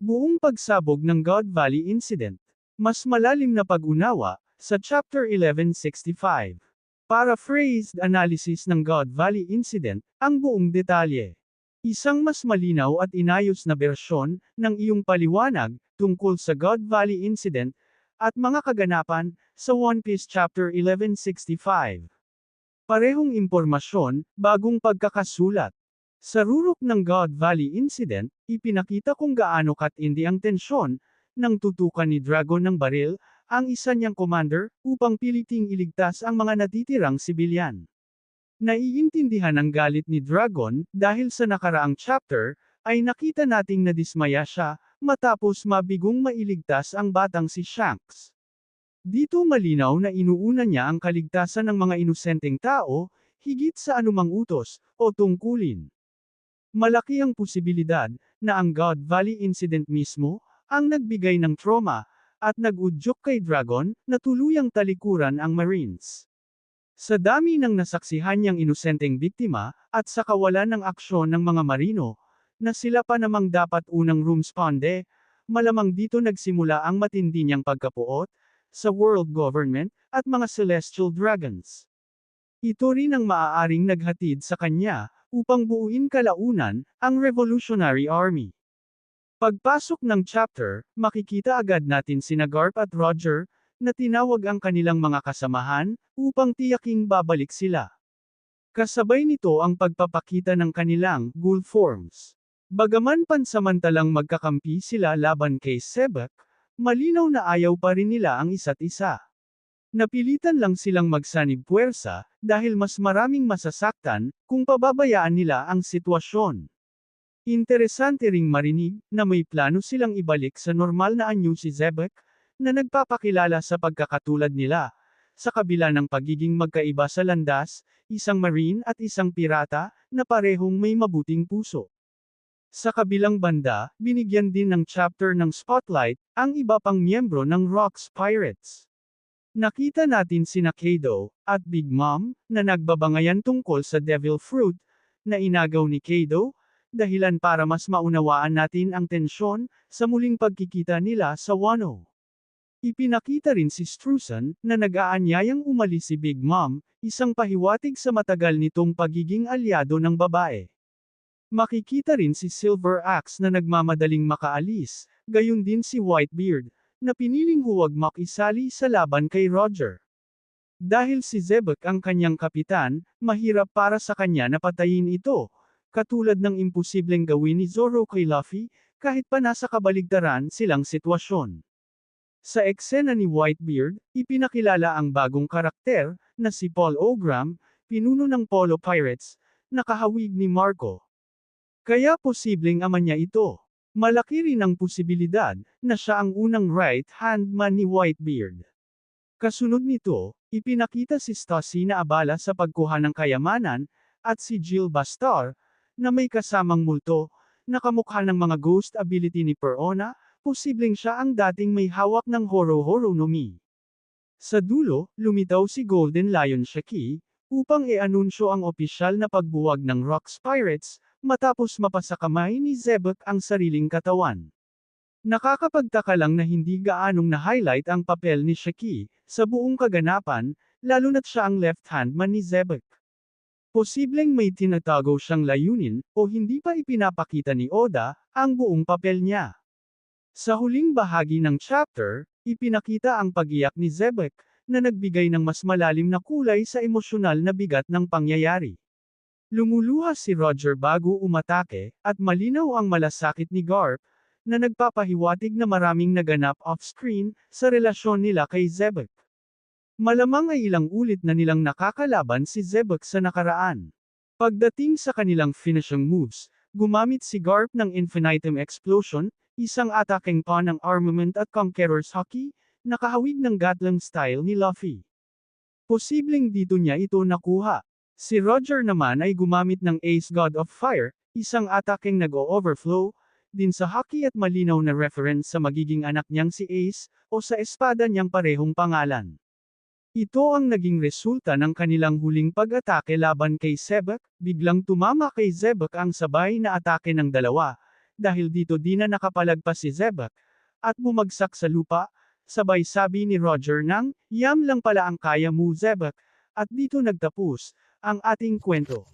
Buong pagsabog ng God Valley Incident. Mas malalim na pag-unawa, sa Chapter 1165. Paraphrased analysis ng God Valley Incident, ang buong detalye. Isang mas malinaw at inayos na bersyon ng iyong paliwanag tungkol sa God Valley Incident at mga kaganapan sa One Piece Chapter 1165. Parehong impormasyon, bagong pagkakasulat. Sa rurok ng God Valley Incident, ipinakita kung gaano katindi ang tensyon nang tutukan ni Dragon ng baril ang isa niyang commander upang piliting iligtas ang mga natitirang sibilyan. Naiintindihan ang galit ni Dragon dahil sa nakaraang chapter ay nakita nating nadismaya siya matapos mabigong mailigtas ang batang si Shanks. Dito malinaw na inuuna niya ang kaligtasan ng mga inosenteng tao, higit sa anumang utos o tungkulin. Malaki ang posibilidad na ang God Valley Incident mismo ang nagbigay ng trauma at nag-udyok kay Dragon na tuluyang talikuran ang Marines. Sa dami ng nasaksihan niyang inosenteng biktima at sa kawalan ng aksyon ng mga Marino, na sila pa namang dapat unang rumesponde, malamang dito nagsimula ang matindi niyang pagkapuot sa world government at mga celestial dragons. Ito rin ang maaaring naghatid sa kanya upang buuin kalaunan ang Revolutionary Army. Pagpasok ng chapter, makikita agad natin sina Garp at Roger, na tinawag ang kanilang mga kasamahan, upang tiyaking babalik sila. Kasabay nito ang pagpapakita ng kanilang ghoul forms. Bagaman pansamantalang magkakampi sila laban kay Sebek, malinaw na ayaw pa rin nila ang isa't isa. Napilitan lang silang magsanib puwersa, dahil mas maraming masasaktan, kung pababayaan nila ang sitwasyon. Interesante ring marinig, na may plano silang ibalik sa normal na anyo si Sebek, na nagpapakilala sa pagkakatulad nila, sa kabila ng pagiging magkaiba sa landas, isang marine at isang pirata, na parehong may mabuting puso. Sa kabilang banda, binigyan din ng chapter ng spotlight, ang iba pang miyembro ng Rocks Pirates. Nakita natin sina Kaido, at Big Mom, na nagbabangayan tungkol sa Devil Fruit, na inagaw ni Kaido, dahilan para mas maunawaan natin ang tensyon, sa muling pagkikita nila sa Wano. Ipinakita rin si Struzan, na nag-aanyayang umalis si Big Mom, isang pahiwatig sa matagal nitong pagiging alyado ng babae. Makikita rin si Silver Axe na nagmamadaling makaalis, gayon din si Whitebeard, na piniling huwag makisali sa laban kay Roger. Dahil si Sebek ang kanyang kapitan, mahirap para sa kanya na patayin ito, katulad ng imposibleng gawin ni Zoro kay Luffy, kahit pa nasa kabaligtaran silang sitwasyon. Sa eksena ni Whitebeard, ipinakilala ang bagong karakter, na si Paul Ogram, pinuno ng Polo Pirates, na kahawig ni Marco. Kaya posibleng ama niya ito. Malaki rin ang posibilidad, na siya ang unang right-hand man ni Whitebeard. Kasunod nito, ipinakita si Stussy na abala sa pagkuha ng kayamanan, at si Jill Bastar, na may kasamang multo, na kamukha ng mga ghost ability ni Perona, posibleng siya ang dating may hawak ng Horo-Horo no Mi. Sa dulo, lumitaw si Golden Lion Shaki, upang i-anunsyo ang opisyal na pagbuwag ng Rocks Pirates, matapos mapasakamay ni Sebek ang sariling katawan. Nakakapagtaka lang na hindi gaanong na-highlight ang papel ni Shaki, sa buong kaganapan, lalo na't siya ang left-hand man ni Sebek. Posibleng may tinatago siyang layunin, o hindi pa ipinapakita ni Oda, ang buong papel niya. Sa huling bahagi ng chapter, ipinakita ang pag-iyak ni Sebek, na nagbigay ng mas malalim na kulay sa emosyonal na bigat ng pangyayari. Lumuluha si Roger bago umatake, at malinaw ang malasakit ni Garp, na nagpapahiwatig na maraming naganap off-screen, sa relasyon nila kay Sebek. Malamang ay ilang ulit na nilang nakakalaban si Sebek sa nakaraan. Pagdating sa kanilang finishing moves, gumamit si Garp ng Infinitum Explosion, isang atakeng pa ng Armament at Conqueror's Haki, nakahawig ng Gatling style ni Luffy. Posibleng dito niya ito nakuha. Si Roger naman ay gumamit ng Ace God of Fire, isang atakeng nag-o-overflow, din sa Haki at malinaw na reference sa magiging anak niyang si Ace, o sa espada niyang parehong pangalan. Ito ang naging resulta ng kanilang huling pag-atake laban kay Sebek, biglang tumama kay Sebek ang sabay na atake ng dalawa, dahil dito di na nakapalagpas si Zebak, at bumagsak sa lupa, sabay sabi ni Roger nang, "Yam lang pala ang kaya mo Zebak," at dito nagtapos, ang ating kwento.